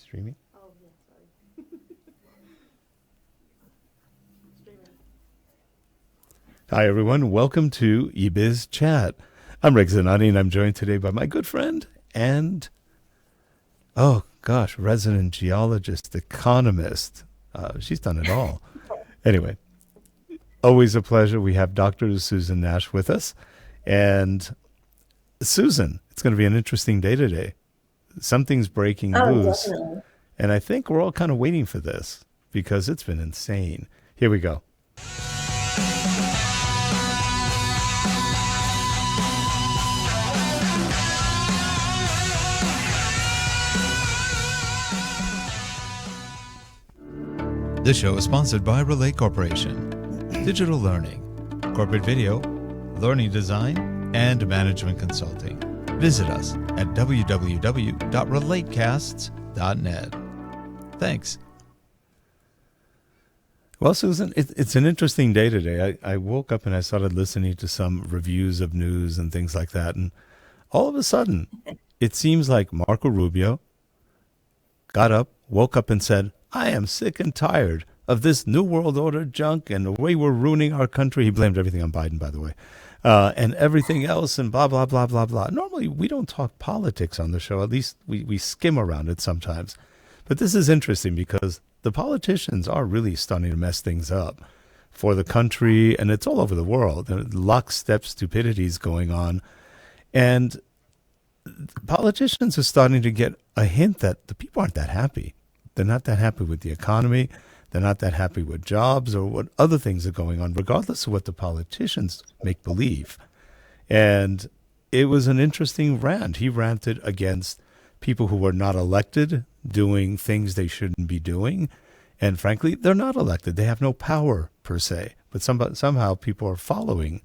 Streaming? Oh, yeah, sorry. Streaming. Hi, everyone. Welcome to eBizChat. I'm Rick Zanotti, and I'm joined today by my good friend and, oh gosh, resident geologist, economist. She's done it all. Anyway, always a pleasure. We have Dr. Susan Nash with us. And Susan, it's going to be an interesting day today. Something's breaking Oh, loose, definitely. and I think we're all kind of waiting for this because it's been insane. Here we go. This show is sponsored by Relate Corporation, Digital Learning, Corporate Video, Learning Design, and Management Consulting. Visit us at www.relatecasts.net. Thanks. Well, Susan, it's an interesting day today. I woke up and I started listening to some reviews of news and things like that. And all of a sudden, it seems like Marco Rubio got up, woke up and said, I am sick and tired of this New World Order junk and the way we're ruining our country. He blamed everything on Biden, by the way, and everything else and blah, blah, blah, blah, blah. Normally, we don't talk politics on the show. At least we skim around it sometimes. But this is interesting because the politicians are really starting to mess things up for the country, and it's all over the world. Lockstep stupidity is going on. And politicians are starting to get a hint that the people aren't that happy. They're not that happy with the economy. They're not that happy with jobs or what other things are going on, regardless of what the politicians make believe. And it was an interesting rant. He ranted against people who were not elected doing things they shouldn't be doing. And frankly, they're not elected. They have no power per se. But somehow people are following,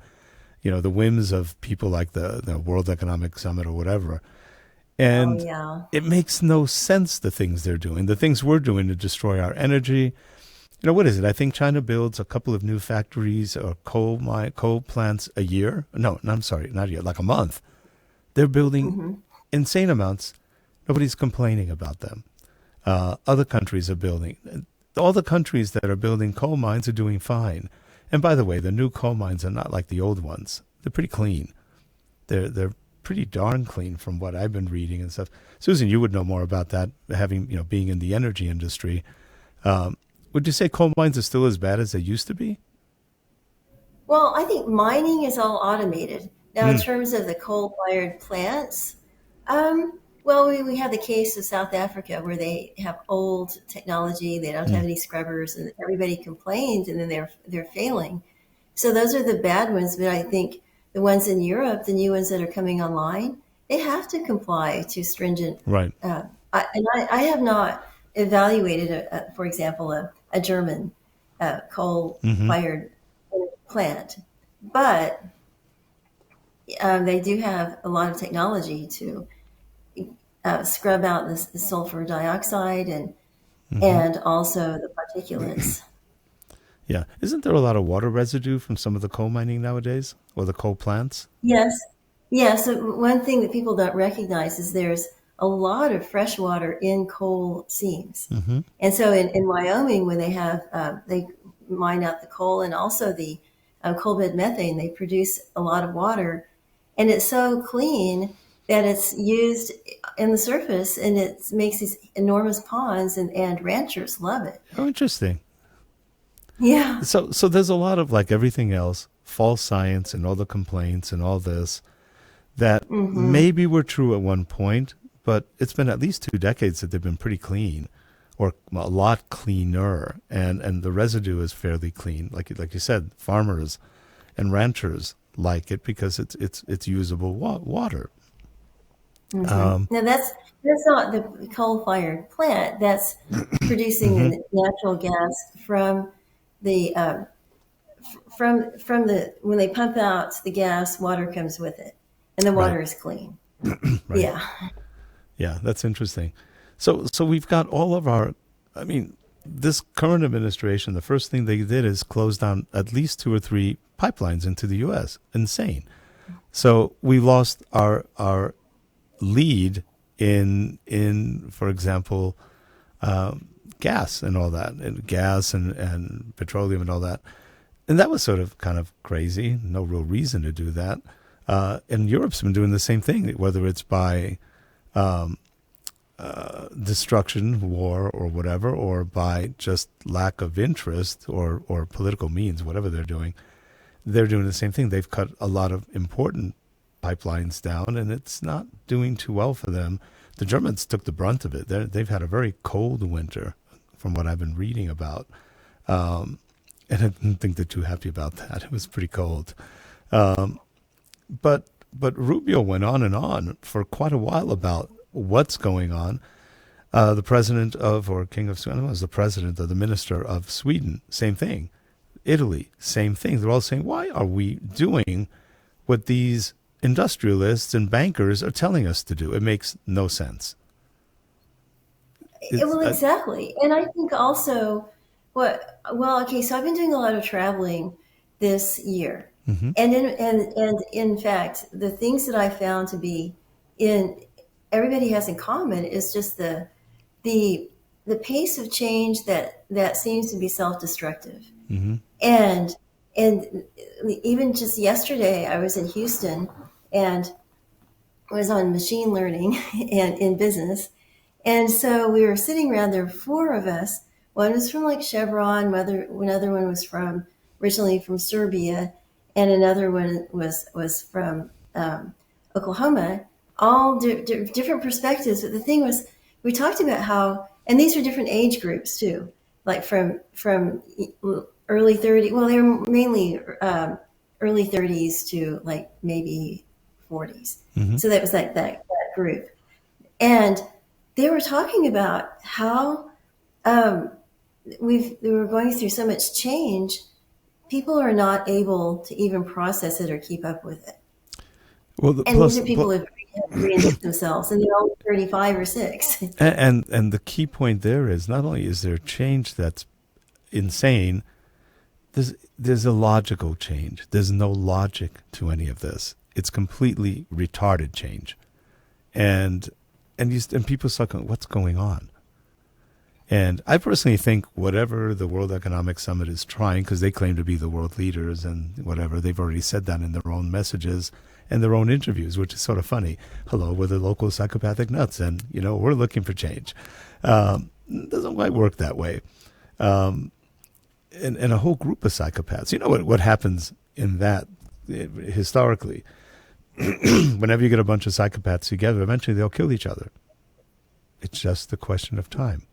the whims of people like the World Economic Summit or whatever. And It makes no sense, the things they're doing, the things we're doing to destroy our energy. What is it? I think China builds a couple of new factories or coal plants a year. No, I'm sorry, not a year, like a month. They're building insane amounts. Nobody's complaining about them. Other countries are building. All the countries that are building coal mines are doing fine. And by the way, the new coal mines are not like the old ones. They're pretty clean. They're pretty darn clean from what I've been reading and stuff. Susan, you would know more about that, having being in the energy industry. Would you say coal mines are still as bad as they used to be? Well, I think mining is all automated. Now, in terms of the coal-fired plants, well, we have the case of South Africa where they have old technology. They don't have any scrubbers, and everybody complains, and then they're failing. So those are the bad ones. But I think the ones in Europe, the new ones that are coming online, they have to comply to stringent. Right. I have not evaluated, for example, a German coal-fired plant, but they do have a lot of technology to scrub out the sulfur dioxide and also the particulates. Yeah. Isn't there a lot of water residue from some of the coal mining nowadays or the coal plants? Yes. Yeah. So one thing that people don't recognize is there's a lot of fresh water in coal seams. And so in Wyoming, when they mine out the coal and also the coal bed methane, they produce a lot of water, and it's so clean that it's used in the surface, and it makes these enormous ponds, and ranchers love it. Oh, interesting. Yeah. So there's a lot of, like everything else, false science and all the complaints and all this that maybe were true at one point, but it's been at least 2 decades that they've been pretty clean, or a lot cleaner, and the residue is fairly clean. Like you said, farmers and ranchers like it because it's usable water. Now that's not the coal-fired plant. That's producing the natural gas from the when they pump out the gas, water comes with it, and the water is clean. Right. Yeah, that's interesting. So we've got all of our, this current administration, the first thing they did is close down at least 2 or 3 pipelines into the U.S. Insane. So we lost our lead in, for example, gas and all that, and gas and petroleum and all that. And that was sort of kind of crazy. No real reason to do that. And Europe's been doing the same thing, whether it's by destruction, war, or whatever, or by just lack of interest or political means, whatever they're doing. They're doing the same thing. They've cut a lot of important pipelines down, and it's not doing too well for them. The Germans took the brunt of it. They've had a very cold winter, from what I've been reading about. And I didn't think they're too happy about that. It was pretty cold. But Rubio went on and on for quite a while about what's going on. The president of, or king of Sweden, was the president of the minister of Sweden, same thing. Italy, same thing. They're all saying, why are we doing what these industrialists and bankers are telling us to do? It makes no sense. Well, exactly. And I think also okay, so I've been doing a lot of traveling this year. And in fact, the things that I found to be everybody has in common is just the pace of change that seems to be self-destructive. And even just yesterday, I was in Houston and was on machine learning and in business. And so we were sitting around, there were four of us. One was from like Chevron, another one was originally from Serbia, and another one was from Oklahoma, all different perspectives. But the thing was, we talked about how, and these were different age groups too, like from early 30s, well, they were mainly early 30s to like maybe 40s. So that was like that group. And they were talking about how we were going through so much change, people are not able to even process it or keep up with it. Well, and these are people who have reinvented themselves, and they're all 35 or 6. And the key point there is, not only is there change that's insane, there's a logical change. There's no logic to any of this. It's completely retarded change. And people start going, what's going on? And I personally think whatever the World Economic Summit is trying, because they claim to be the world leaders and whatever, they've already said that in their own messages and their own interviews, which is sort of funny. Hello, we're the local psychopathic nuts, and, we're looking for change. It doesn't quite work that way. And a whole group of psychopaths. You know what happens in that historically? Whenever you get a bunch of psychopaths together, eventually they'll kill each other. It's just a question of time,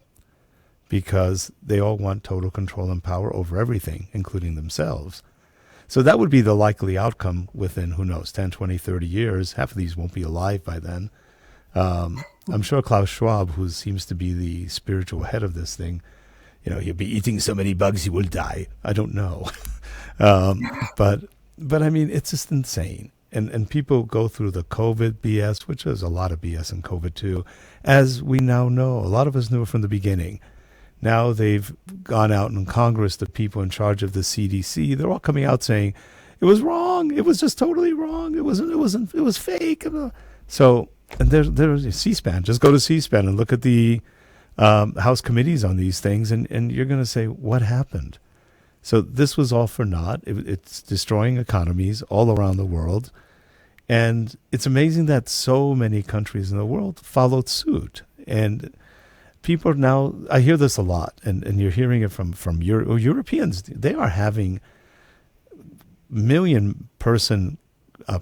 because they all want total control and power over everything, including themselves. So that would be the likely outcome within, who knows, 10, 20, 30 years. Half of these won't be alive by then. I'm sure Klaus Schwab, who seems to be the spiritual head of this thing, he'll be eating so many bugs he will die. I don't know. But I mean, it's just insane. And people go through the COVID BS, which is a lot of BS in COVID too, as we now know. A lot of us knew it from the beginning. Now they've gone out in Congress, the people in charge of the CDC, they're all coming out saying it was wrong. It was just totally wrong. It was fake. So, and there's C-SPAN. Just go to C-SPAN and look at the House committees on these things, and you're going to say, what happened? So this was all for naught. It's destroying economies all around the world. And it's amazing that so many countries in the world followed suit. And people are now, I hear this a lot, and you're hearing it from Europeans. They are having million-person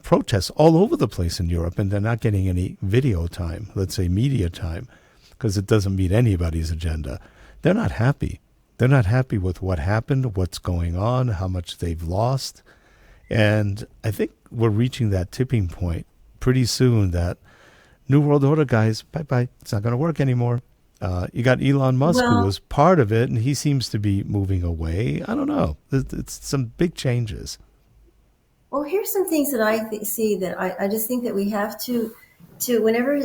protests all over the place in Europe, and they're not getting any video time, let's say media time, because it doesn't meet anybody's agenda. They're not happy. They're not happy with what happened, what's going on, how much they've lost. And I think we're reaching that tipping point pretty soon that New World Order, guys, bye-bye. It's not going to work anymore. You got Elon Musk, who was part of it, and he seems to be moving away. I don't know. It's some big changes. Well, here's some things that I see that I just think that we have to whenever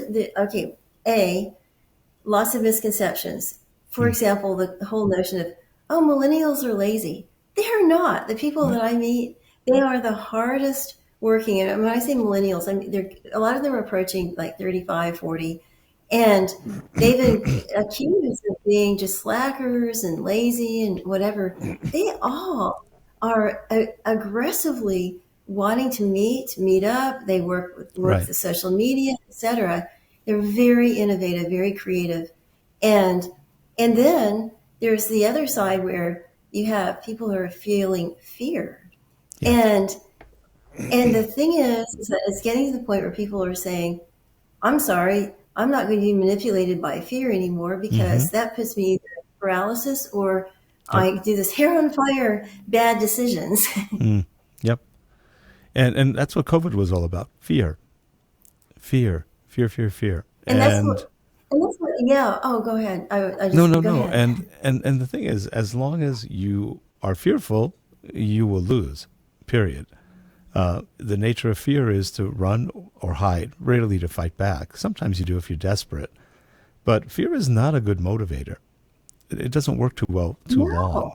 lots of misconceptions. For example, the whole notion of, millennials are lazy. They are not. The people that I meet, they are the hardest working. And when I say millennials, a lot of them are approaching like 35, 40. And they've been accused of being just slackers and lazy and whatever. They all are aggressively wanting to meet up. They work Right. the social media, etc. They're very innovative, very creative, and and then there's the other side where you have people who are feeling fear, Yeah. and the thing is that it's getting to the point where people are saying, I'm sorry, I'm not going to be manipulated by fear anymore Mm-hmm. because that puts me either in paralysis or Yep. I do this hair on fire bad decisions. Mm. Yep. And that's what COVID was all about. Fear. Fear. Fear, fear, fear. and that's And what, yeah. Oh, go ahead. I no, just, no, go no. ahead. And the thing is, as long as you are fearful, you will lose. Period. The nature of fear is to run or hide, rarely to fight back. Sometimes you do if you're desperate. But fear is not a good motivator. It doesn't work too well too long.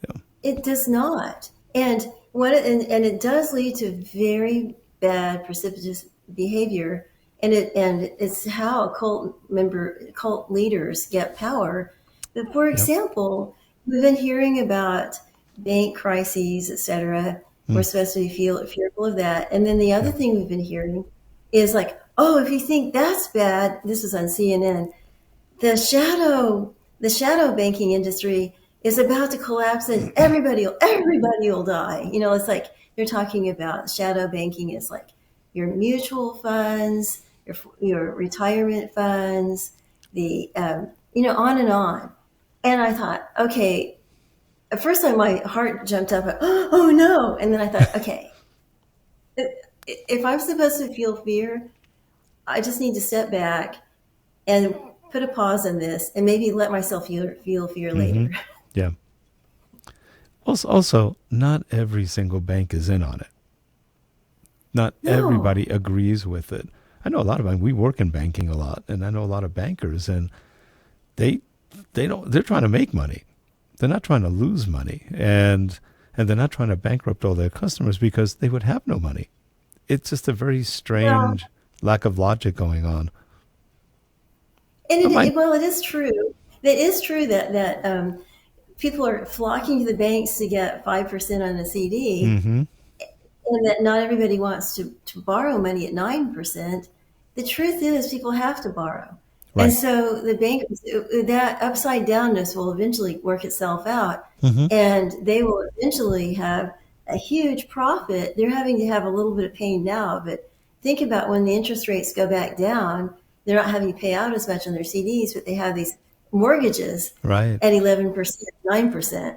No, it does not. And it does lead to very bad, precipitous behavior. And it's how cult leaders get power. But for Yep. example, we've been hearing about bank crises, etc. We're Mm. supposed to be fearful of that. And then the other Yeah. thing we've been hearing is like, oh, if you think that's bad, this is on CNN, the shadow banking industry is about to collapse and everybody will die. It's like they're talking about shadow banking is like your mutual funds, your retirement funds, the on and on. And I thought, okay, at first time my heart jumped up, oh no, and then I thought, okay, if I'm supposed to feel fear, I just need to step back and put a pause on this and maybe let myself feel fear Mm-hmm. later. Yeah. Also, not every single bank is in on it. Not No. everybody agrees with it. I know a lot of banks. We work in banking a lot, and I know a lot of bankers, and they they don't. They're trying to make money. They're not trying to lose money, and they're not trying to bankrupt all their customers because they would have no money. It's just a very Well, strange lack of logic going on. and But my well, it is true. It is true that people are flocking to the banks to get 5% on a CD, mm-hmm. and that not everybody wants to borrow money at 9%. The truth is, people have to borrow. And Right. so the bankers, that upside downness will eventually work itself out, Mm-hmm. and they will eventually have a huge profit. They're having to have a little bit of pain now, but think about when the interest rates go back down, they're not having to pay out as much on their CDs, but they have these mortgages Right. at 11%, 9%.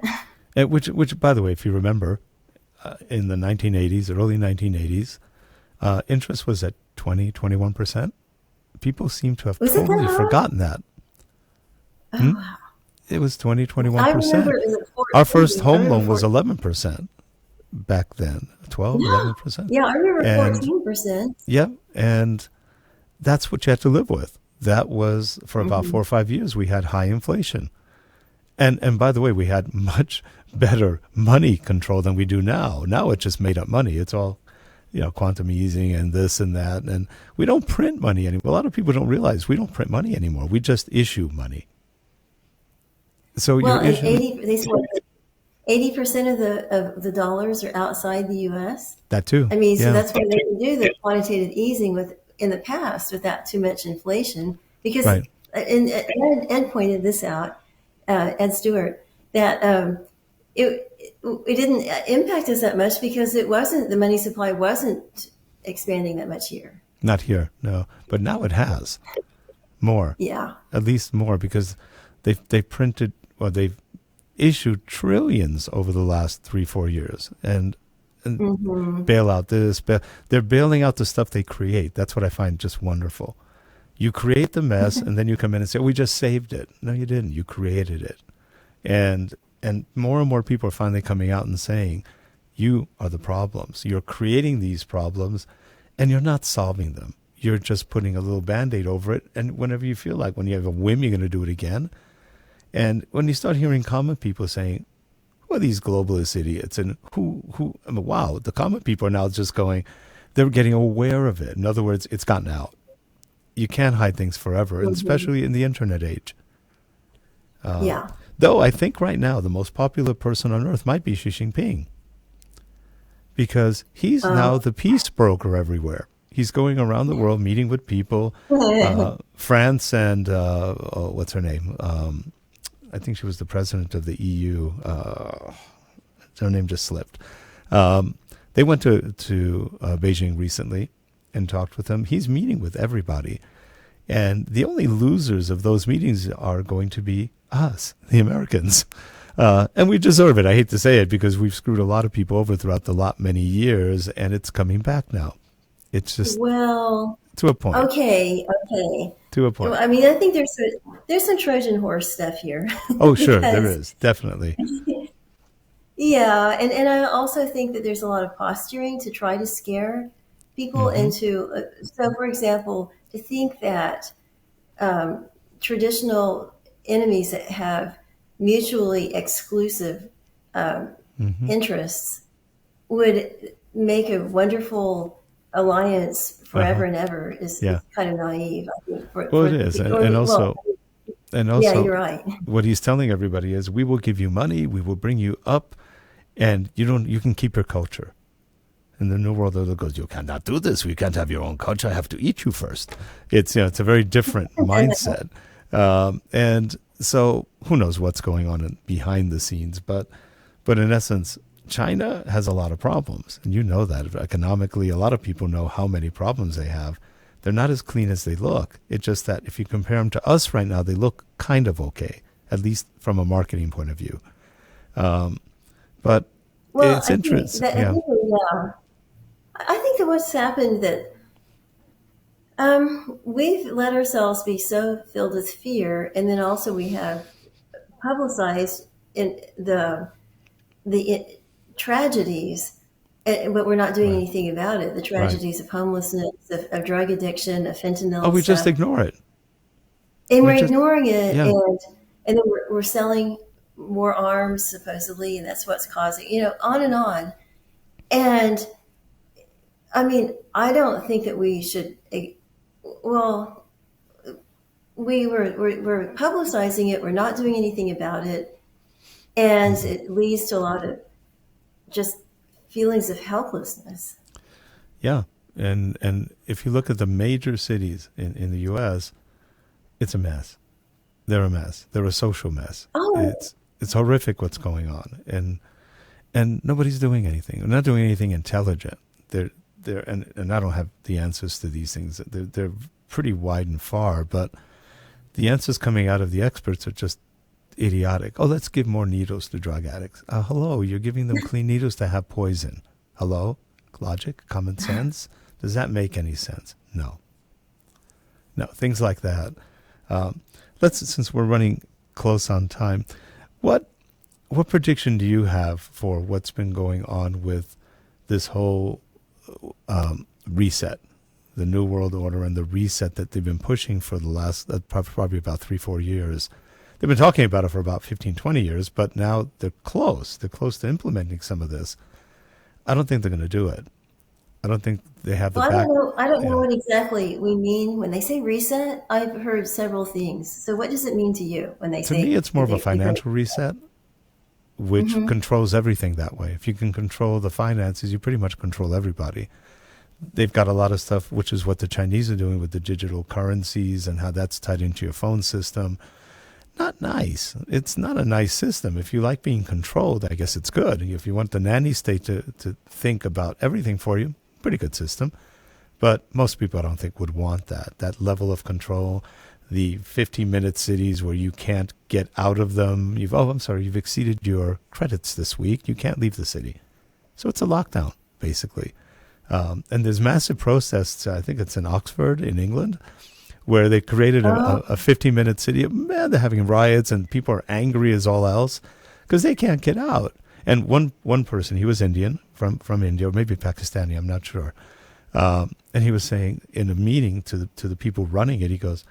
Which, by the way, if you remember, in the 1980s, early 1980s, interest was at 20, 21%. People seem to have Was it that totally high? forgotten that. Oh, Hmm? wow. It was 20, I remember 21%. it was at Our first 14. I home remember loan was 14. 11% back then. 12, Yeah. 11%. Yeah, I remember And 14%. yeah, and that's what you had to live with. That was for about Hmm. 4 or 5 years. We had high inflation. And by the way, we had much better money control than we do now. Now it's just made up money. It's all, quantum easing and this and that. And we don't print money anymore. A lot of people don't realize we don't print money anymore. We just issue money. So you're Well, and issuing 80% of the dollars are outside the U.S. that too. I mean, so Yeah. that's why they can do the quantitative easing in the past without too much inflation. Because Right. and Ed pointed this out, Ed Stewart, that it didn't impact us that much because the money supply wasn't expanding that much here. Not here. No. But now it has more, Yeah. at least more, because they've printed, or they've issued trillions over the last 3, 4 years, and Hmm. bail out this. They're bailing out the stuff they create. That's what I find just wonderful. You create the mess, and then you come in and say, "We just saved it." No, you didn't. You created it, and more and more people are finally coming out and saying, "You are the problems. You're creating these problems, and you're not solving them. You're just putting a little Band-Aid over it. And whenever you feel like, when you have a whim, you're going to do it again." And when you start hearing common people saying, "Who are these globalist idiots?" And I mean, wow, the common people are now just going, they're getting aware of it. In other words, it's gotten out. you can't hide things forever, and Mhm. especially in the internet age. Yeah. Though I think right now the most popular person on earth might be Xi Jinping, because he's now Um, the peace broker everywhere. He's going around the world meeting with people. France and what's her name? I think she was the president of the EU. Her name just slipped. They went to Beijing recently and talked with him. He's meeting with everybody. And the only losers of those meetings are going to be us, the Americans. And we deserve it. I hate to say it because we've screwed a lot of people over throughout the lot many years, and it's coming back now. It's just well, to a point. okay. To a Well, point. I mean, I think there's some Trojan horse stuff here Oh, sure, there because is. Definitely. yeah, and I also think that there's a lot of posturing to try to scare people Hmm. into. So, for example, to think that um, traditional enemies that have mutually exclusive um, Hmm. interests would make a wonderful alliance Uh-huh. forever and ever is Yeah. kind of naive. I think Well, it is. or, well, And yeah, also you're right. what he's telling everybody is we will give you money, we will bring you up, and you can keep your culture. In the New World Order goes, you cannot do this. We can't have your own culture. I have to eat you first. It's a very different mindset. And so who knows what's going on behind the scenes. But in essence, China has a lot of problems. And you know that economically, a lot of people know how many problems they have. They're not as clean as they look. It's just that if you compare them to us right now, they look kind of okay, at least from a marketing point of view. But Well, it's interesting. I Yeah. think yeah, I think that what's happened that we've let ourselves be so filled with fear, and then also we have publicized in the tragedies, but we're not doing Right. anything about it. The Right. tragedies of homelessness, of drug addiction, of Oh, fentanyl we just stuff, ignore it. and We we're just, ignoring it, yeah. and then we're selling more arms supposedly, and that's what's causing on and on. And I mean, I don't think that we should. Well, we're publicizing it. We're not doing anything about it, and it leads to a lot of just feelings of helplessness. Yeah. And if you look at the major cities in the US, it's a mess. They're a mess. They're a social mess. Oh, It's horrific what's going on. And nobody's doing anything. They're not doing anything intelligent. And I don't have the answers to these things. They're pretty wide and far, but the answers coming out of the experts are just idiotic. Oh, let's give more needles to drug addicts. Hello, you're giving them clean needles to have poison. Hello? Logic? Common sense? Does that make any sense? No. No, things like that. Since we're running close on time, what prediction do you have for what's been going on with this whole reset, the New World Order, and the reset that they've been pushing for the last probably about 3-4 years? They've been talking about it for about 15-20 years, but now they're close. They're close to implementing some of this. I don't think they're going to do it. I don't think they have the well, I don't back. know. I don't know Yeah. what exactly we mean when they say reset. I've heard several things. So, what does it mean to you when they To me, say it's more of a they're going financial reset, which to? controls everything that way. If you can control the finances, you pretty much control everybody. They've got a lot of stuff, which is what the Chinese are doing with the digital currencies and how that's tied into your phone system. Not nice. It's not a nice system. If you like being controlled, I guess it's good. If you want the nanny state to think about everything for you, pretty good system. But most people, I don't think, would want that level of control. The 50-minute cities where you can't get out of them. You've exceeded your credits this week. You can't leave the city. So it's a lockdown, basically. And there's massive protests. I think it's in Oxford, in England, where they created Oh, a 50-minute city. Man, they're having riots, and people are angry as all else because they can't get out. And one person, he was Indian, from India, or maybe Pakistani, I'm not sure. And he was saying in a meeting to the people running it, he goes,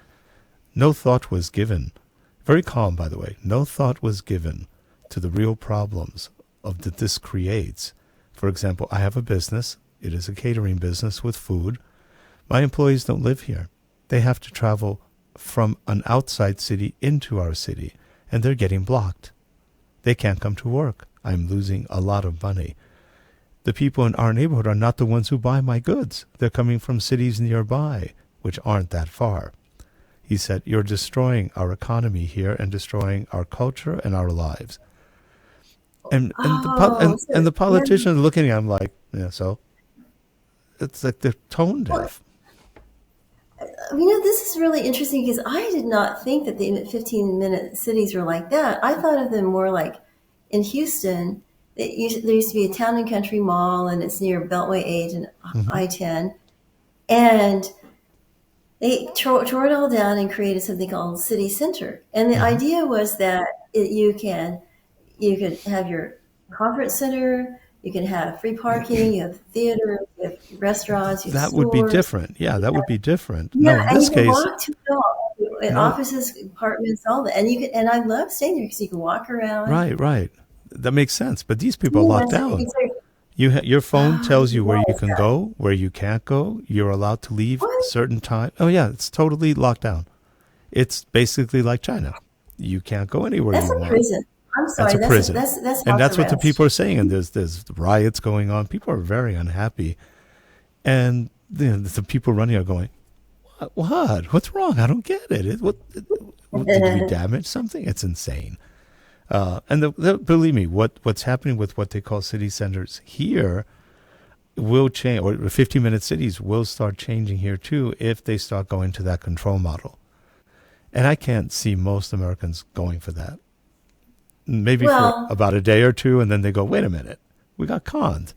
no thought was given. Very calm, by the way. No thought was given to the real problems that this creates. For example, I have a business. It is a catering business with food. My employees don't live here. They have to travel from an outside city into our city, and they're getting blocked. They can't come to work. I'm losing a lot of money. The people in our neighborhood are not the ones who buy my goods. They're coming from cities nearby, which aren't that far. He said, you're destroying our economy here and destroying our culture and our lives. And the politicians are looking at him like, yeah, so it's like they're tone deaf. This is really interesting because I did not think that the 15-minute cities were like that. I thought of them more like in Houston. There used to be a town and country mall, and it's near Beltway 8 and I-10. And they tore it all down and created something called City Center. And the idea was that you could have your conference center, you can have free parking, you have theater, you have restaurants, you have That stores. would be different. Yeah, that would be different. Yeah, No, in and this you can case, walk to it all. Offices, apartments, all that. And I love staying there because you can walk around. right. That makes sense. But these people are locked down. Your phone tells you where you can go, where you can't go. You're allowed to leave a certain time. Oh, yeah, it's totally locked down. It's basically like China. You can't go anywhere That's you a want. prison. I'm sorry. That's a prison. That's and that's what the arrest. people are saying. And there's riots going on. People are very unhappy. And the people running are going, what? What's wrong? I don't get it. Did we damage something? It's insane. And believe me, what's happening with what they call city centers here will change, or 15-minute cities will start changing here too if they start going to that control model. And I can't see most Americans going for that. Maybe for about a day or two, and then they go, wait a minute, we got conned.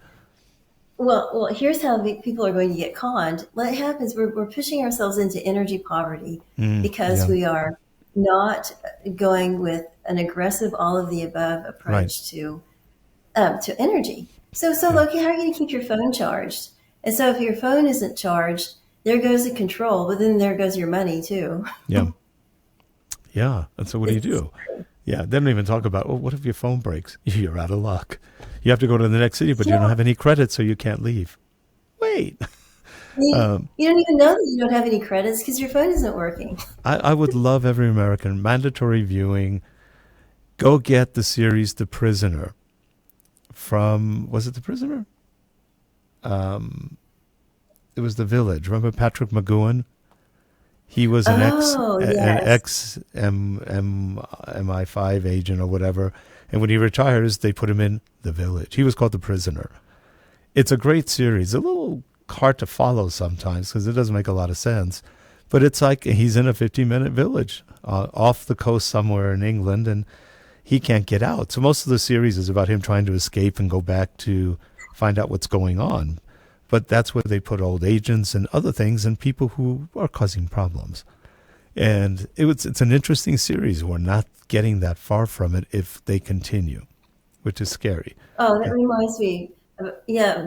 Well, here's how people are going to get conned. What happens, we're pushing ourselves into energy poverty because we are not going with an aggressive, all of the above approach to energy. So look, how are you going to keep your phone charged? And so if your phone isn't charged, there goes the control, but then there goes your money too. Yeah. And so what do you do? Yeah, they don't even talk about, what if your phone breaks? You're out of luck. You have to go to the next city, but you don't have any credit, so you can't leave. Wait. You don't even know that you don't have any credits because your phone isn't working. I would love every American, mandatory viewing, go get the series The Prisoner was it The Prisoner? It was The Village. Remember Patrick McGowan? He was an ex MI5 agent or whatever. And when he retires, they put him in The Village. He was called The Prisoner. It's a great series. A little hard to follow sometimes because it doesn't make a lot of sense. But it's like he's in a 15-minute village off the coast somewhere in England, and he can't get out. So most of the series is about him trying to escape and go back to find out what's going on. But that's where they put old agents and other things and people who are causing problems. And it's an interesting series. We're not getting that far from it if they continue, which is scary. Oh, that reminds me of,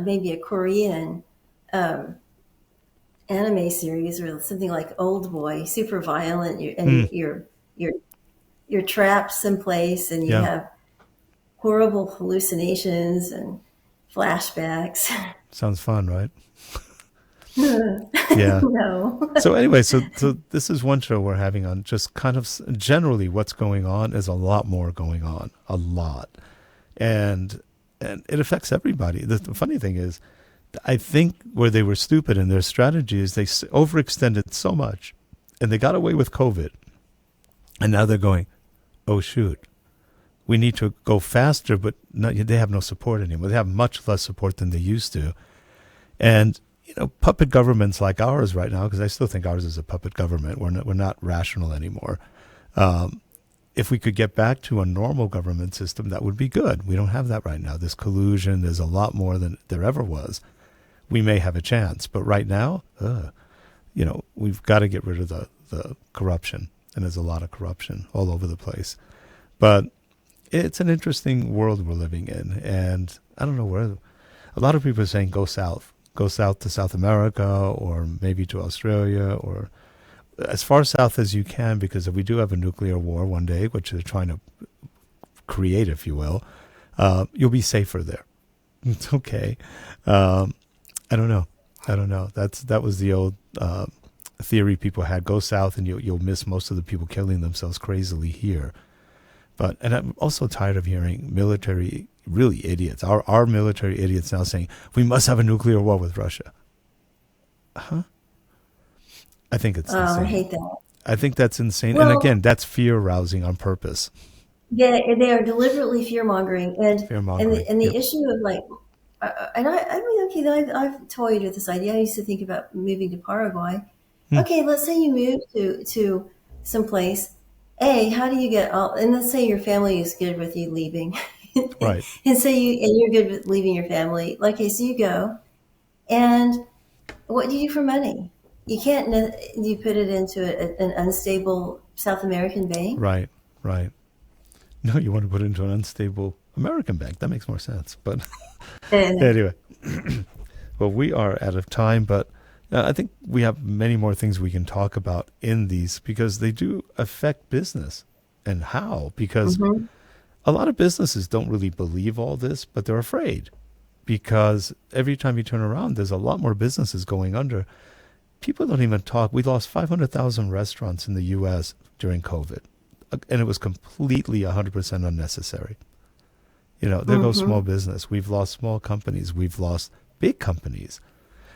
maybe a Korean anime series or something like Old Boy, super violent, you're trapped someplace and you have horrible hallucinations and flashbacks. Sounds fun, right? Yeah. No. So anyway, so this is one show we're having on just kind of generally what's going on. Is a lot more going on, a lot. And it affects everybody. The funny thing is, I think where they were stupid in their strategy is they overextended so much and they got away with COVID. And now they're going, oh, shoot, we need to go faster, but they have no support anymore. They have much less support than they used to. And, puppet governments like ours right now, because I still think ours is a puppet government. We're not rational anymore. If we could get back to a normal government system, that would be good. We don't have that right now. This collusion, there's a lot more than there ever was. We may have a chance, but right now, we've got to get rid of the corruption, and there's a lot of corruption all over the place. But it's an interesting world we're living in, and I don't know where. A lot of people are saying go south to South America, or maybe to Australia, or as far south as you can, because if we do have a nuclear war one day, which they're trying to create, if you will, you'll be safer there. It's okay. I don't know. That was the old theory people had: go south and you'll miss most of the people killing themselves crazily here. And I'm also tired of hearing military really idiots, our military idiots now saying we must have a nuclear war with Russia. Huh? I think it's insane. I hate that. I think that's insane. Well, And again, that's fear rousing on purpose. yeah, they are deliberately fear mongering, and the Yep. issue of like, I mean, okay, I've toyed with this idea. I used to think about moving to Paraguay. Okay, let's say you move to some place. How do you get all? And let's say your family is good with you leaving, Right. and you're good with leaving your family. Like, okay, so you go, and what do you do for money? You can't. You put it into an unstable South American bank. Right. Right. No, you want to put it into an unstable American bank. That makes more sense. But And anyway, well, we are out of time, but I think we have many more things we can talk about in these because they do affect business. And how? Because a lot of businesses don't really believe all this, but they're afraid because every time you turn around, there's a lot more businesses going under. People don't even talk. We lost 500,000 restaurants in the U.S. during COVID, and it was completely 100% unnecessary. There goes small business. We've lost small companies. We've lost big companies.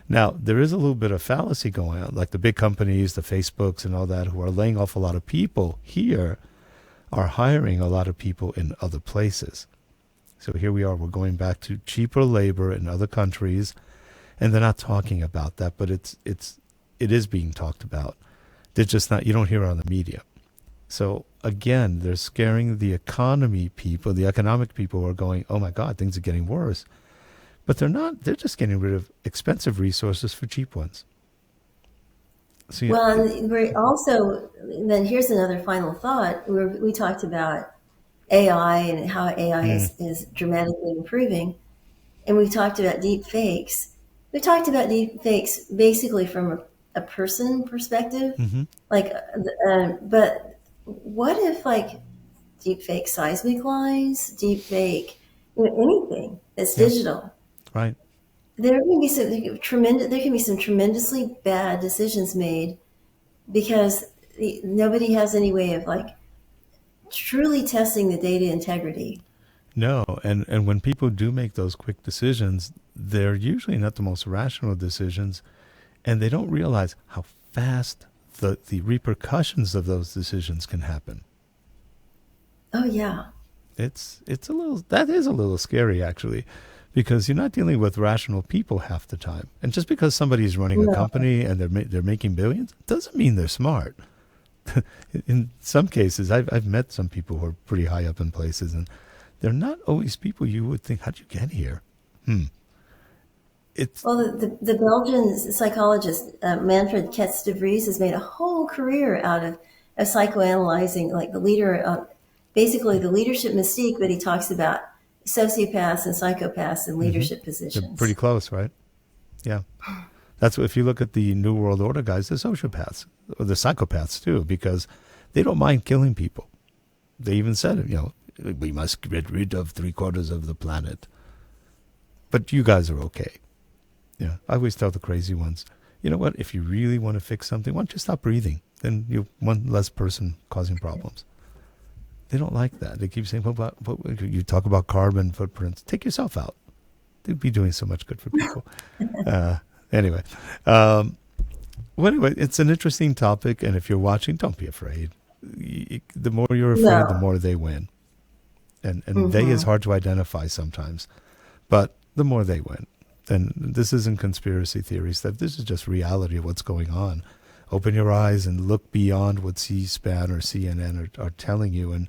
Now, there is a little bit of fallacy going on, like the big companies, the Facebooks and all that, who are laying off a lot of people here, are hiring a lot of people in other places. So here we are. We're going back to cheaper labor in other countries, and they're not talking about that, but it is being talked about. They're just not. You don't hear it on the media. So again, they're scaring the economy people. The economic people are going, "Oh my God, things are getting worse." But they're not. They're just getting rid of expensive resources for cheap ones. So, and we're also, then here's another final thought. We talked about AI and how AI is dramatically improving. And we talked about deep fakes. We talked about deep fakes basically from a person perspective. Like, but what if like deep fake seismic lines, deep fake, anything that's digital? Right. There can be some tremendously bad decisions made because nobody has any way of like truly testing the data integrity. No, and when people do make those quick decisions, they're usually not the most rational decisions, and they don't realize how fast the repercussions of those decisions can happen. Oh yeah. That is a little scary actually, because you're not dealing with rational people half the time. And just because somebody's running a company and they're making billions doesn't mean they're smart. In some cases, I've met some people who are pretty high up in places, and they're not always people you would think, how'd you get here? Well, the Belgian psychologist Manfred Ketz de Vries has made a whole career out of psychoanalyzing like the leader, basically the leadership mystique, but he talks about sociopaths and psychopaths in leadership positions. They're pretty close, right? Yeah. That's what, if you look at the New World Order guys, they're sociopaths, or they're psychopaths too, because they don't mind killing people. They even said it, we must get rid of 3/4 of the planet. But you guys are okay. Yeah. I always tell the crazy ones, you know what, if you really want to fix something, why don't you stop breathing? Then you're one less person causing problems. They don't like that. They keep saying, you talk about carbon footprints. Take yourself out. They'd be doing so much good for people. Anyway, it's an interesting topic, and if you're watching, don't be afraid. The more you're afraid, the more they win. And they is hard to identify sometimes, but the more they win. And this isn't conspiracy theory stuff. This is just reality of what's going on. Open your eyes and look beyond what C-SPAN or CNN are telling you, and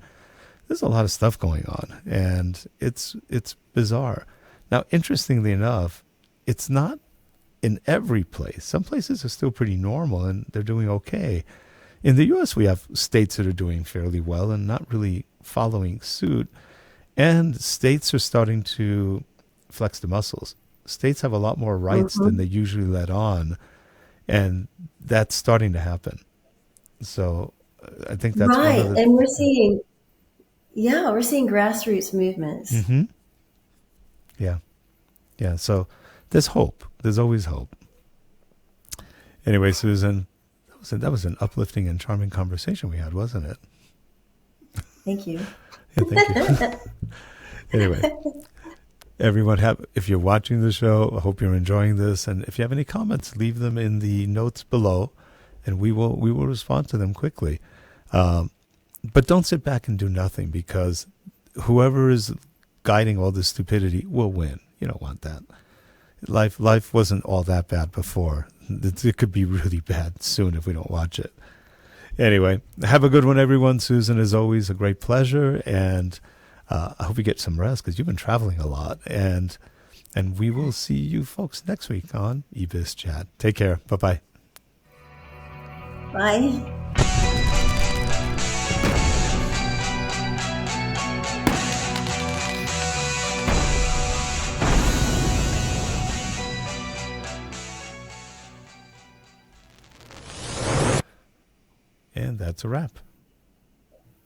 there's a lot of stuff going on, and it's bizarre. Now, interestingly enough, it's not in every place. Some places are still pretty normal, and they're doing okay. In the U.S., we have states that are doing fairly well and not really following suit, and states are starting to flex the muscles. States have a lot more rights than they usually let on, and that's starting to happen. So I think that's right. One of the, and we're seeing grassroots movements. Yeah. So there's hope. There's always hope. Anyway, Susan, So that was an uplifting and charming conversation we had, wasn't it? Thank you. Yeah, thank you. Anyway, everyone, if you're watching the show, I hope you're enjoying this. And if you have any comments, leave them in the notes below, and we will respond to them quickly. But don't sit back and do nothing, because whoever is guiding all this stupidity will win. You don't want that. Life wasn't all that bad before. It could be really bad soon if we don't watch it. Anyway, have a good one, everyone. Susan, as always, a great pleasure. And I hope you get some rest, because you've been traveling a lot. And we will see you folks next week on eBizChat. Take care. Bye-bye. Bye. And that's a wrap.